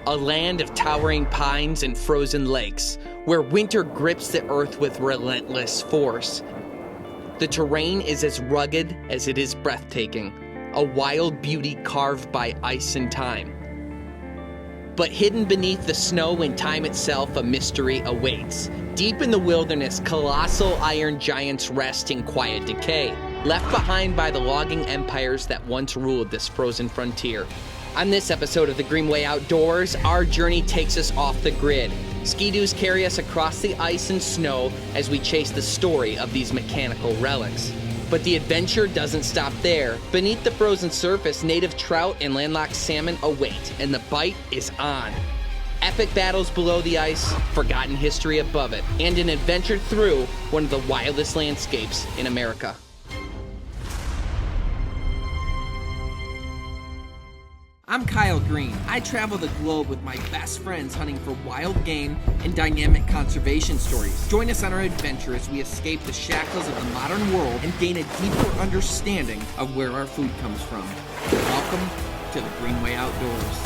a land of towering pines and frozen lakes, where winter grips the earth with relentless force. The terrain is as rugged as it is breathtaking, a wild beauty carved by ice and time. But hidden beneath the snow and time itself, a mystery awaits. Deep in the wilderness, colossal iron giants rest in quiet decay, left behind by the logging empires that once ruled this frozen frontier. On this episode of the Greenway Outdoors, our journey takes us off the grid. Ski-doos carry us across the ice and snow as we chase the story of these mechanical relics. But the adventure doesn't stop there. Beneath the frozen surface, native trout and landlocked salmon await, and the bite is on. Epic battles below the ice, forgotten history above it, and an adventure through one of the wildest landscapes in America. I'm Kyle Green. I travel the globe with my best friends hunting for wild game and dynamic conservation stories. Join us on our adventure as we escape the shackles of the modern world and gain a deeper understanding of where our food comes from. Welcome to the Greenway Outdoors.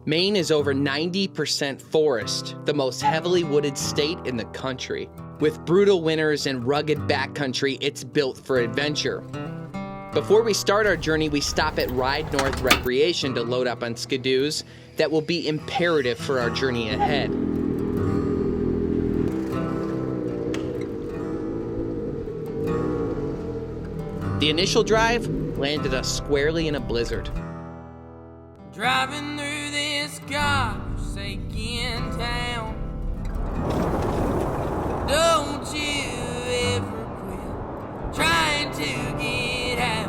Maine is over 90% forest, the most heavily wooded state in the country. With brutal winters and rugged backcountry, it's built for adventure. Before we start our journey, we stop at Ride North Recreation to load up on skidoos that will be imperative for our journey ahead. The initial drive landed us squarely in a blizzard. Driving through this godforsaken town, don't you ever quit trying to get out.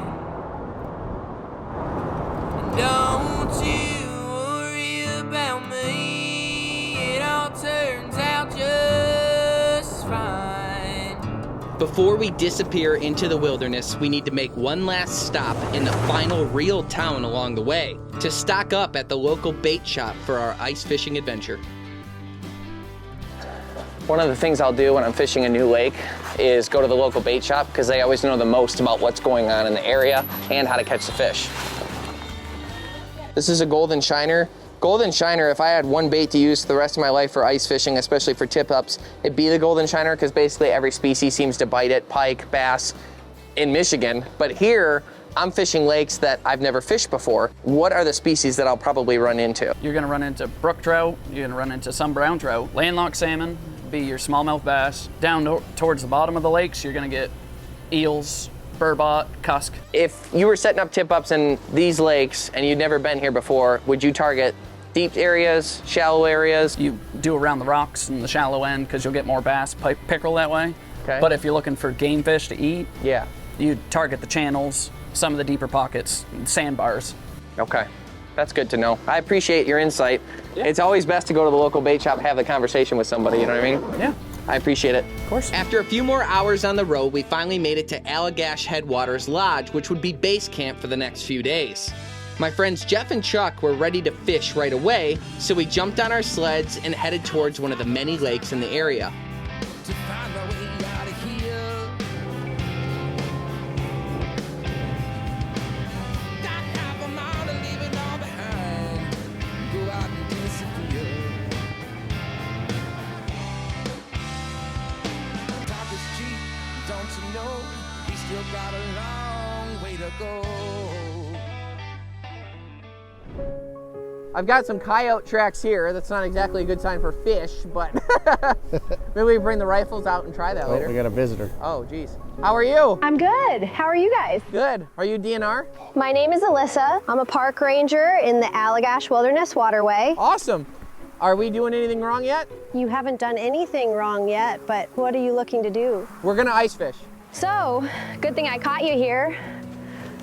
Don't you worry about me, it all turns out just fine. Before we disappear into the wilderness, we need to make one last stop in the final real town along the way to stock up at the local bait shop for our ice fishing adventure. One of the things I'll do when I'm fishing a new lake is go to the local bait shop because they always know the most about what's going on in the area and how to catch the fish. This is a golden shiner. Golden shiner, if I had one bait to use the rest of my life for ice fishing, especially for tip-ups, it'd be the golden shiner because basically every species seems to bite it, pike, bass, in Michigan. But here, I'm fishing lakes that I've never fished before. What are the species that I'll probably run into? You're gonna run into brook trout, you're gonna run into some brown trout. Landlocked salmon be your smallmouth bass. Down towards the bottom of the lakes, you're gonna get eels, burbot, cusk. If you were setting up tip-ups in these lakes and you'd never been here before, would you target deep areas, shallow areas? You do around the rocks and the shallow end because you'll get more bass, pickerel that way. Okay. But if you're looking for game fish to eat, Yeah. you target the channels, some of the deeper pockets, sandbars. Okay, that's good to know. I appreciate your insight. Yeah. It's always best to go to the local bait shop and have the conversation with somebody, you know what I mean? Yeah. I appreciate it. Of course. After a few more hours on the road, we finally made it to Allagash Headwaters Lodge, which would be base camp for the next few days. My friends Jeff and Chuck were ready to fish right away, so we jumped on our sleds and headed towards one of the many lakes in the area. To find my way out of here. Got half a mile to leave it all behind. Go out and disappear. Talk is cheap, don't you know? We still got a long way to go. I've got some coyote tracks here. That's not exactly a good sign for fish, but maybe we bring the rifles out and try that later. We got a visitor. Oh, geez. How are you? I'm good. How are you guys? Good. Are you DNR? My name is Alyssa. I'm a park ranger in the Allagash Wilderness Waterway. Awesome. Are we doing anything wrong yet? You haven't done anything wrong yet, but what are you looking to do? We're gonna ice fish. So, good thing I caught you here.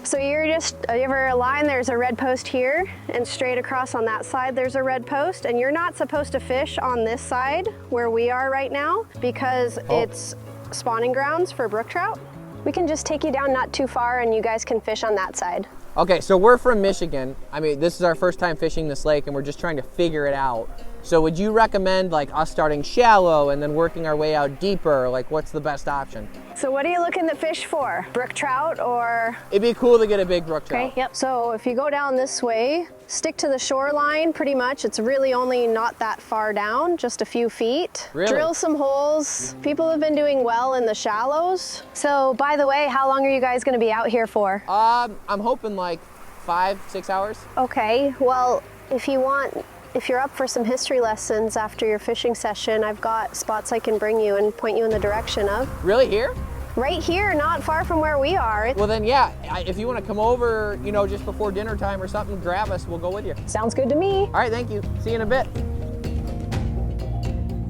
So you're just over a line, there's a red post here, and straight across on that side there's a red post, and you're not supposed to fish on this side where we are right now because it's spawning grounds for brook trout. We can just take you down not too far and you guys can fish on that side. Okay, so we're from Michigan. I mean, this is our first time fishing this lake and we're just trying to figure it out. So would you recommend like us starting shallow and then working our way out deeper? Like what's the best option? So what are you looking to fish for? Brook trout or? It'd be cool to get a big brook trout. Okay, yep. So if you go down this way, stick to the shoreline pretty much. It's really only not that far down, just a few feet. Really? Drill some holes. People have been doing well in the shallows. So by the way, how long are you guys gonna be out here for? I'm hoping like 5-6 hours. Okay, well, if you're up for some history lessons after your fishing session, I've got spots I can bring you and point you in the direction of. Really, here? Right here, not far from where we are. Well then, yeah, if you want to come over, you know, just before dinner time or something, grab us, we'll go with you. Sounds good to me. All right, thank you. See you in a bit.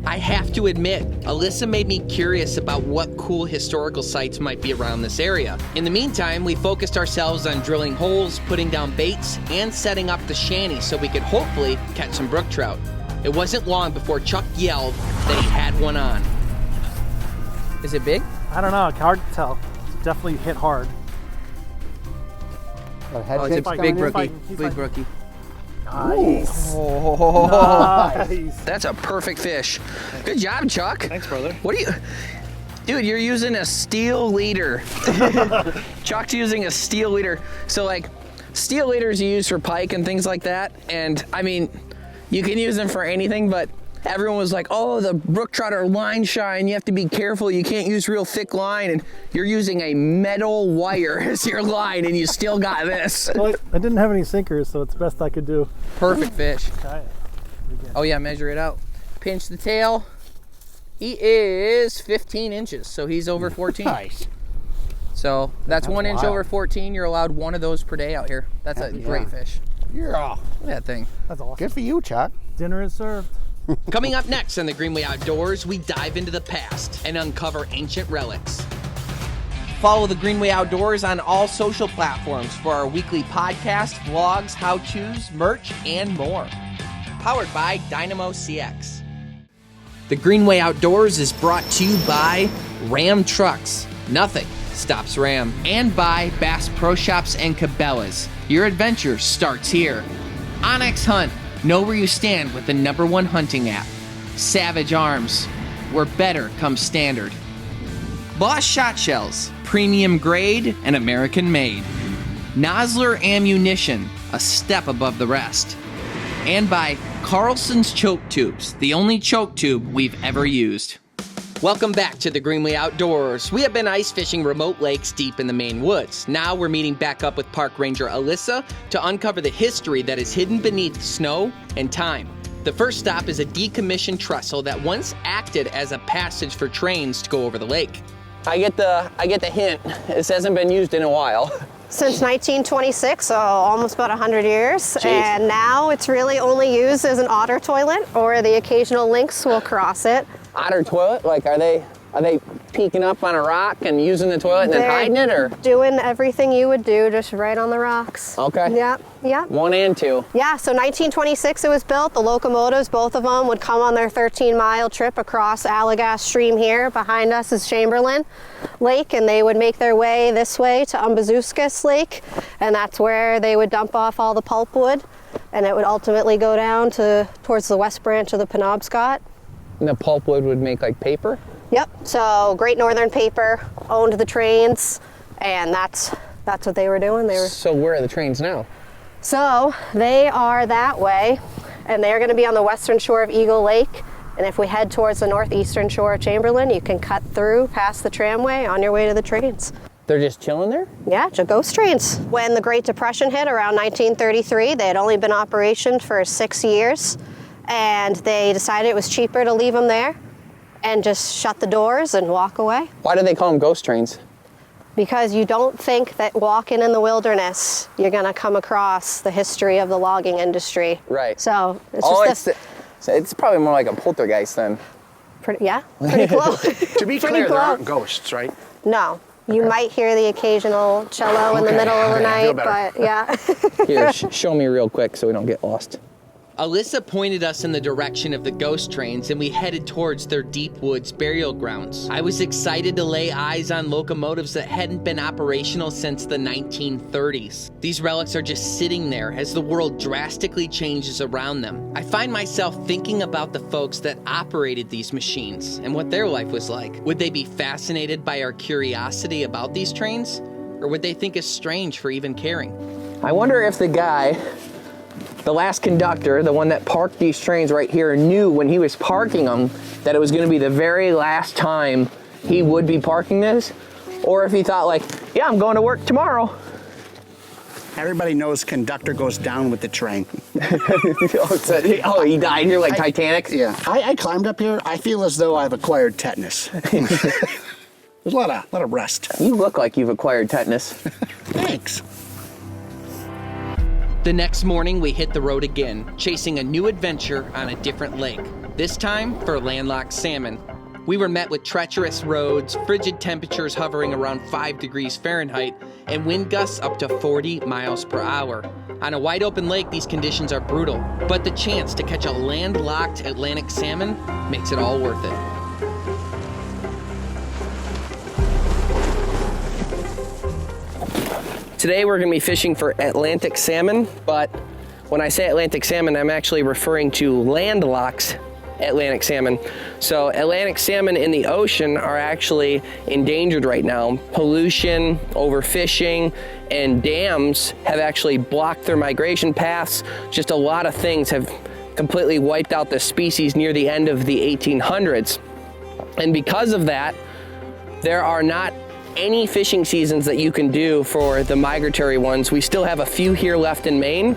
I have to admit, Alyssa made me curious about what cool historical sites might be around this area. In the meantime, we focused ourselves on drilling holes, putting down baits, and setting up the shanty so we could hopefully catch some brook trout. It wasn't long before Chuck yelled that he had one on. Is it big? I don't know, hard to tell. It's definitely hit hard. Oh, it's a big brookie. Big brookie. Nice. Oh. Nice. That's a perfect fish. Good job, Chuck. Thanks, brother. What are you... Dude, you're using a steel leader. Chuck's using a steel leader. So like, steel leaders you use for pike and things like that. And I mean, you can use them for anything, but everyone was like, oh, the brook trout are line shine. You have to be careful. You can't use real thick line. And you're using a metal wire as your line and you still got this. Well, I didn't have any sinkers, so it's the best I could do. Perfect fish. Okay. Oh yeah, measure it out. Pinch the tail. He is 15 inches, so he's over 14. Nice. So that's 1 inch wild. over 14. You're allowed one of those per day out here. That's a great fish. Yeah. Look at that thing. That's awesome. Good for you, Chuck. Dinner is served. Coming up next on the Greenway Outdoors, we dive into the past and uncover ancient relics. Follow the Greenway Outdoors on all social platforms for our weekly podcast, vlogs, how-tos, merch, and more. Powered by Dynamo CX. The Greenway Outdoors is brought to you by Ram Trucks. Nothing stops Ram. And by Bass Pro Shops and Cabela's. Your adventure starts here. Onyx Hunt. Know where you stand with the #1 hunting app. Savage Arms, where better comes standard. Boss Shot Shells, premium grade and American made. Nosler Ammunition, a step above the rest. And by Carlson's Choke Tubes, the only choke tube we've ever used. Welcome back to the Greenway Outdoors. We have been ice fishing remote lakes deep in the Maine Woods. Now we're meeting back up with Park Ranger Alyssa to uncover the history that is hidden beneath snow and time. The first stop is a decommissioned trestle that once acted as a passage for trains to go over the lake. I get the hint. This hasn't been used in a while. Since 1926, so almost about 100 years. Jeez. And now it's really only used as an otter toilet, or the occasional lynx will cross it. Otter toilet? Like, are they peeking up on a rock and using the toilet and then They're hiding it, or? doing everything you would do, just right on the rocks. Okay. Yeah, yeah. 1 and 2. Yeah, so 1926 it was built. The locomotives, both of them, would come on their 13-mile trip across Allagash Stream here. Behind us is Chamberlain Lake, and they would make their way this way to Umbazookskus Lake, and that's where they would dump off all the pulpwood, and it would ultimately go down towards the west branch of the Penobscot. And the pulpwood would make like paper? Yep, so Great Northern Paper owned the trains, and that's what they were doing. So where are the trains now? So they are that way, and they're going to be on the western shore of Eagle Lake. And if we head towards the northeastern shore of Chamberlain, you can cut through past the tramway on your way to the trains. They're just chilling there? Yeah, ghost trains. When the Great Depression hit around 1933, they had only been in operation for 6 years, and they decided it was cheaper to leave them there and just shut the doors and walk away. Why do they call them ghost trains? Because you don't think that walking in the wilderness, you're going to come across the history of the logging industry. Right. So it's It's probably more like a poltergeist then. pretty close. To be Pretty clear, there close. aren't ghosts, right? No, you might hear the occasional cello in the Okay, middle of the okay, I feel night, better. but yeah. Here, show me real quick so we don't get lost. Alyssa pointed us in the direction of the ghost trains and we headed towards their deep woods burial grounds. I was excited to lay eyes on locomotives that hadn't been operational since the 1930s. These relics are just sitting there as the world drastically changes around them. I find myself thinking about the folks that operated these machines and what their life was like. Would they be fascinated by our curiosity about these trains? Or would they think us strange for even caring? I wonder if the guy, the last conductor, the one that parked these trains right here, knew when he was parking them that it was going to be the very last time he would be parking this, or if he thought like, yeah, I'm going to work tomorrow. Everybody knows conductor goes down with the train. Oh, he died here like Titanic? Yeah. I climbed up here. I feel as though I've acquired tetanus. There's a lot of rest. You look like you've acquired tetanus. Thanks. The next morning, we hit the road again, chasing a new adventure on a different lake, this time for landlocked salmon. We were met with treacherous roads, frigid temperatures hovering around 5 degrees Fahrenheit, and wind gusts up to 40 miles per hour. On a wide open lake, these conditions are brutal, but the chance to catch a landlocked Atlantic salmon makes it all worth it. Today we're going to be fishing for Atlantic salmon, but when I say Atlantic salmon, I'm actually referring to landlocked Atlantic salmon. So Atlantic salmon in the ocean are actually endangered right now. Pollution, overfishing, and dams have actually blocked their migration paths. Just a lot of things have completely wiped out the species near the end of the 1800s. And because of that, there are not any fishing seasons that you can do for the migratory ones. We still have a few here left in Maine,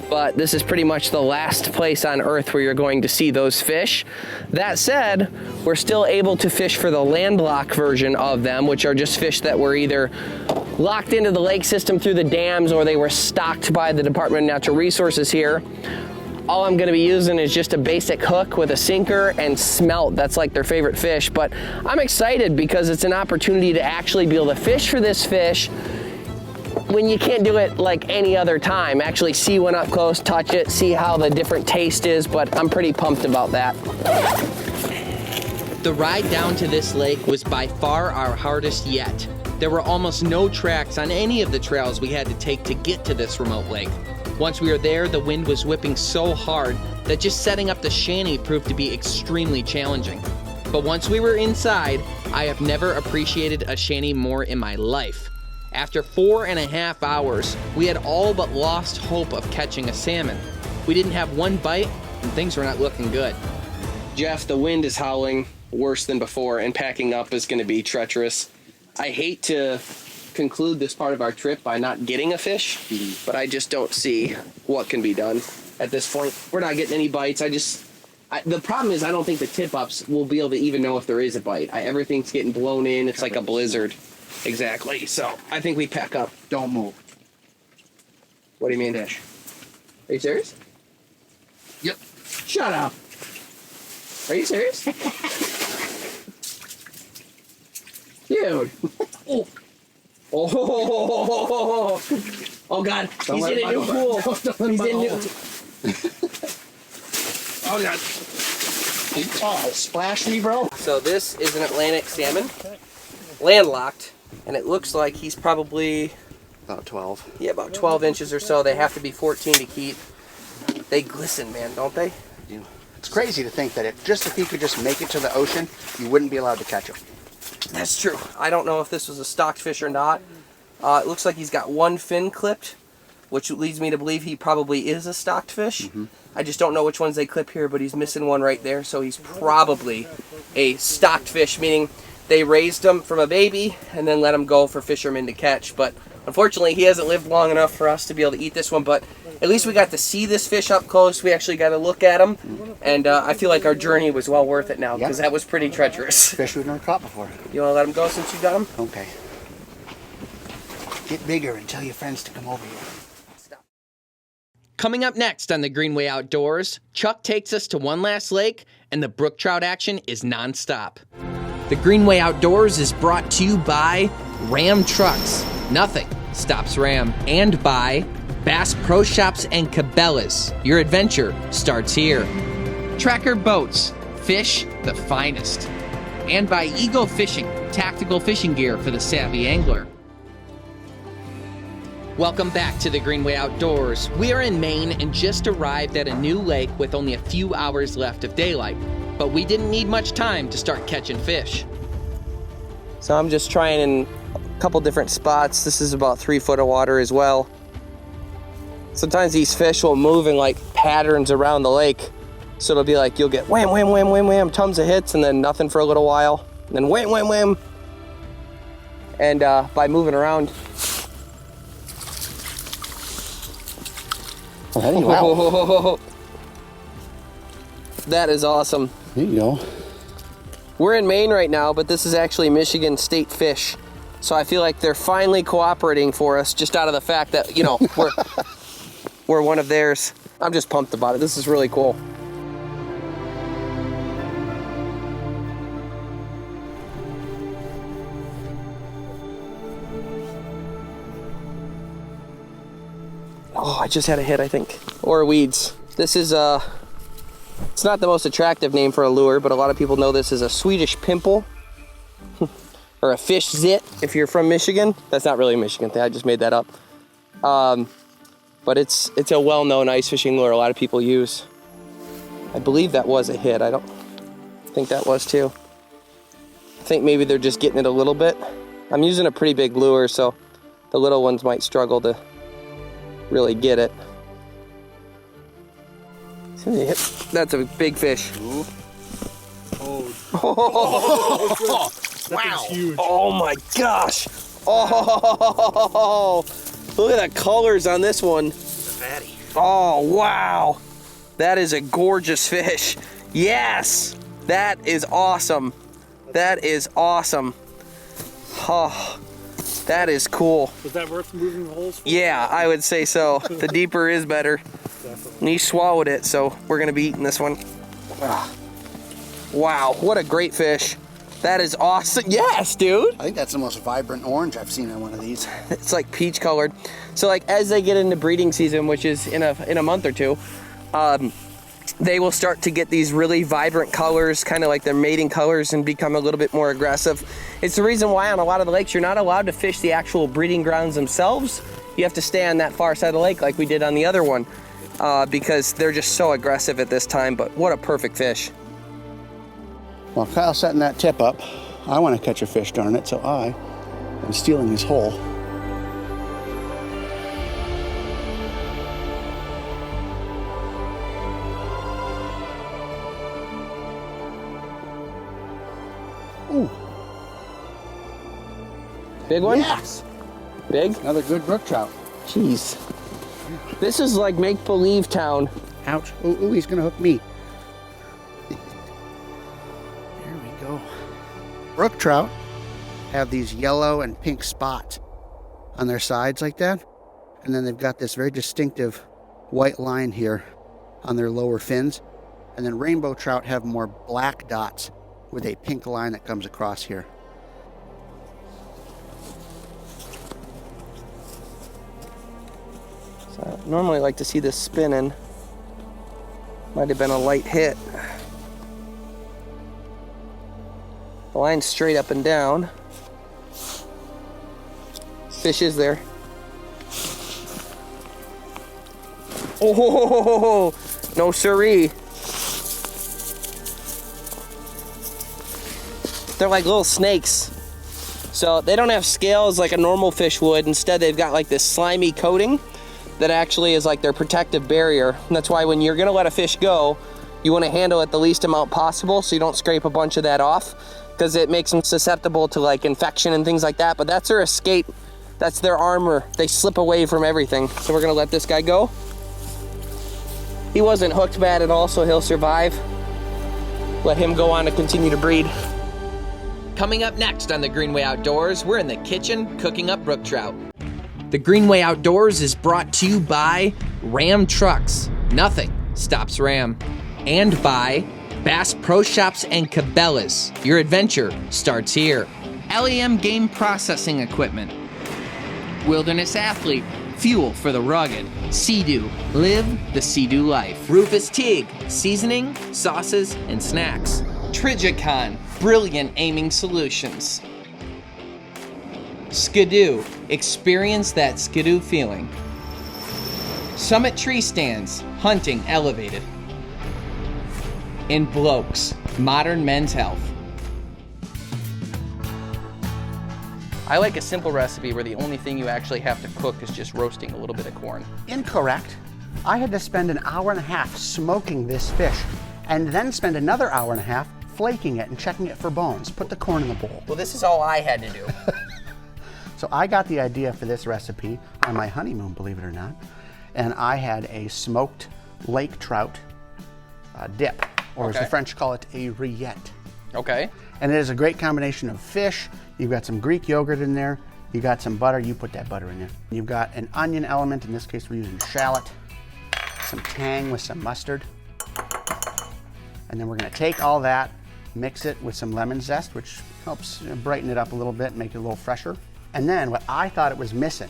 but this is pretty much the last place on earth where you're going to see those fish. That said, we're still able to fish for the landlocked version of them, which are just fish that were either locked into the lake system through the dams or they were stocked by the Department of Natural Resources here. All I'm gonna be using is just a basic hook with a sinker and smelt. That's like their favorite fish, but I'm excited because it's an opportunity to actually be able to fish for this fish when you can't do it like any other time. Actually see one up close, touch it, see how the different taste is, but I'm pretty pumped about that. The ride down to this lake was by far our hardest yet. There were almost no tracks on any of the trails we had to take to get to this remote lake. Once we were there, the wind was whipping so hard that just setting up the shanty proved to be extremely challenging. But once we were inside, I have never appreciated a shanty more in my life. After 4.5 hours, we had all but lost hope of catching a salmon. We didn't have one bite, and things were not looking good. Jeff, the wind is howling worse than before, and packing up is gonna be treacherous. I hate to conclude this part of our trip by not getting a fish, but I just don't see what can be done at this point. We're not getting any bites. The problem is I don't think the tip-ups will be able to even know if there is a bite. Everything's getting blown in. It's like a blizzard. Exactly. So I think we pack up. Don't move. What do you mean? Fish. Are you serious? Yep. Shut up. Are you serious? Dude. Oh. Oh God. He's in a new pool. He's in new. Oh God. Oh, splash me, bro. So this is an Atlantic salmon, landlocked, and it looks like he's probably About 12. Yeah, about 12 inches or so. They have to be 14 to keep. They glisten, man, don't they? It's crazy to think that if he could just make it to the ocean, you wouldn't be allowed to catch him. That's true. I don't know if this was a stocked fish or not. It looks like he's got one fin clipped, which leads me to believe he probably is a stocked fish. Mm-hmm. I just don't know which ones they clip here, but he's missing one right there, so he's probably a stocked fish, meaning they raised him from a baby and then let him go for fishermen to catch. But unfortunately, he hasn't lived long enough for us to be able to eat this one, but at least we got to see this fish up close. We actually got to look at him, and I feel like our journey was well worth it now, because that was pretty treacherous. Fish we've never caught before. You want to let him go since you got him? Okay. Get bigger and tell your friends to come over here. Coming up next on the Greenway Outdoors, Chuck takes us to one last lake, and the brook trout action is nonstop. The Greenway Outdoors is brought to you by Ram Trucks. Nothing stops Ram. And by Bass Pro Shops and Cabela's. Your adventure starts here. Tracker Boats. Fish the finest. And by Eagle Fishing. Tactical fishing gear for the savvy angler. Welcome back to the Greenway Outdoors. We are in Maine and just arrived at a new lake with only a few hours left of daylight. But we didn't need much time to start catching fish. So I'm just trying in a couple different spots. This is about 3 foot of water as well. Sometimes these fish will move in like patterns around the lake. So it'll be like you'll get wham, wham, wham, wham, wham, tons of hits and then nothing for a little while. And then wham, wham, wham. And by moving around. Oh, hey, wow. That is awesome. There you go. We're in Maine right now, but this is actually Michigan state fish. So I feel like they're finally cooperating for us just out of the fact that, you know, we're one of theirs. I'm just pumped about it. This is really cool. Oh, I just had a hit, I think. Or weeds. This is it's not the most attractive name for a lure, but a lot of people know this as a Swedish pimple. Or a fish zit if you're from Michigan. That's not really a Michigan thing, I just made that up. But it's a well-known ice fishing lure a lot of people use. I believe that was a hit. I think that was too. I think maybe they're just getting it a little bit. I'm using a pretty big lure, so the little ones might struggle to really get it. That's a big fish. Oh, Wow. Huge. Oh my gosh. Oh, look at the colors on this one. It's a fatty. Oh, wow. That is a gorgeous fish. Yes. That is awesome. That is awesome. Oh, that is cool. Was that worth moving the holes for? Yeah, I would say so. The deeper is better. Definitely. And he swallowed it, so we're going to be eating this one. Wow, what a great fish. That is awesome. Yes, dude. I think that's the most vibrant orange I've seen on one of these. It's like peach colored. So like as they get into breeding season, which is in a month or two, they will start to get these really vibrant colors, kind of like their mating colors, and become a little bit more aggressive. It's the reason why on a lot of the lakes you're not allowed to fish the actual breeding grounds themselves. You have to stay on that far side of the lake like we did on the other one, because they're just so aggressive at this time. But what a perfect fish. While Kyle's setting that tip up, I want to catch a fish, darn it, so I am stealing his hole. Ooh. Big one? Yes! Big? Another good brook trout. Jeez. This is like make-believe town. Ouch. Ooh, he's gonna hook me. There we go. Brook trout have these yellow and pink spots on their sides like that. And then they've got this very distinctive white line here on their lower fins. And then rainbow trout have more black dots with a pink line that comes across here. So I normally like to see this spinning. Might have been a light hit. The line's straight up and down. Fish is there. Oh, no siree. They're like little snakes. So they don't have scales like a normal fish would. Instead, they've got like this slimy coating that actually is like their protective barrier. And that's why when you're gonna let a fish go, you wanna handle it the least amount possible so you don't scrape a bunch of that off, because it makes them susceptible to like infection and things like that. But that's their escape. That's their armor. They slip away from everything. So we're gonna let this guy go. He wasn't hooked bad at all, so he'll survive. Let him go on to continue to breed. Coming up next on the Greenway Outdoors, we're in the kitchen cooking up brook trout. The Greenway Outdoors is brought to you by Ram Trucks. Nothing stops Ram. And by Bass Pro Shops and Cabela's. Your adventure starts here. LEM Game Processing Equipment. Wilderness Athlete. Fuel for the rugged. Sea-Doo. Live the Sea-Doo life. Rufus Teague. Seasoning, sauces, and snacks. Trigicon. Brilliant aiming solutions. Skidoo. Experience that Skidoo feeling. Summit Tree Stands. Hunting elevated. And Blokes. Modern men's health. I like a simple recipe where the only thing you actually have to cook is just roasting a little bit of corn. Incorrect. I had to spend an hour and a half smoking this fish and then spend another hour and a half flaking it and checking it for bones. Put the corn in the bowl. Well, this is all I had to do. So I got the idea for this recipe on my honeymoon, believe it or not, and I had a smoked lake trout dip, or as the French call it, a rillette. Okay. And it is a great combination of fish. You've got some Greek yogurt in there. You got some butter. You put that butter in there. You've got an onion element. In this case, we're using shallot. Some tang with some mustard. And then we're going to take all that, mix it with some lemon zest, which helps brighten it up a little bit, make it a little fresher. And then what I thought it was missing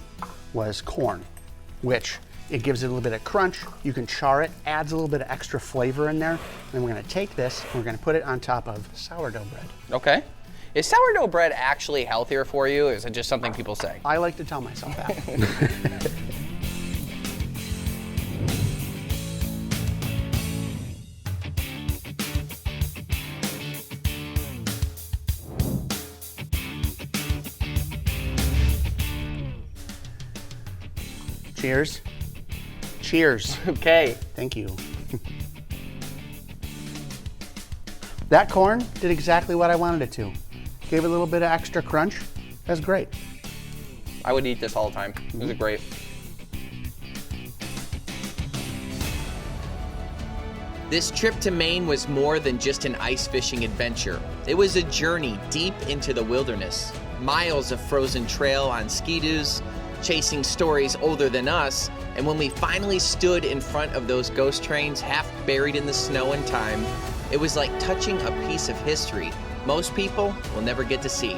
was corn, which it gives it a little bit of crunch. You can char it, adds a little bit of extra flavor in there. And then we're going to take this and we're going to put it on top of sourdough bread. Okay. Is sourdough bread actually healthier for you, or is it just something people say? I like to tell myself that. Cheers. Cheers. Okay. Thank you. That corn did exactly what I wanted it to. Gave it a little bit of extra crunch. That's great. I would eat this all the time. It was great. This trip to Maine was more than just an ice fishing adventure. It was a journey deep into the wilderness. Miles of frozen trail on ski-doos, chasing stories older than us, and when we finally stood in front of those ghost trains half buried in the snow and time, it was like touching a piece of history most people will never get to see.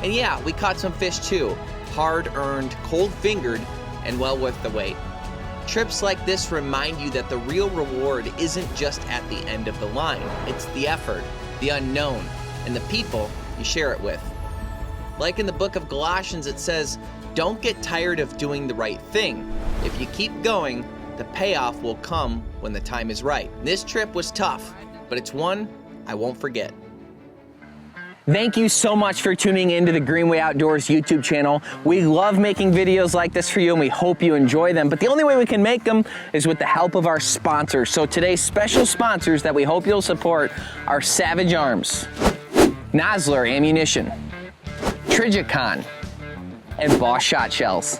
And yeah, we caught some fish too, hard-earned, cold-fingered, and well worth the wait. Trips like this remind you that the real reward isn't just at the end of the line. It's the effort, the unknown, and the people you share it with. Like in the book of Galatians, it says, don't get tired of doing the right thing. If you keep going, the payoff will come when the time is right. This trip was tough, but it's one I won't forget. Thank you so much for tuning in to the Greenway Outdoors YouTube channel. We love making videos like this for you and we hope you enjoy them, but the only way we can make them is with the help of our sponsors. So today's special sponsors that we hope you'll support are Savage Arms, Nosler Ammunition, Trigicon, and Boss Shot Shells.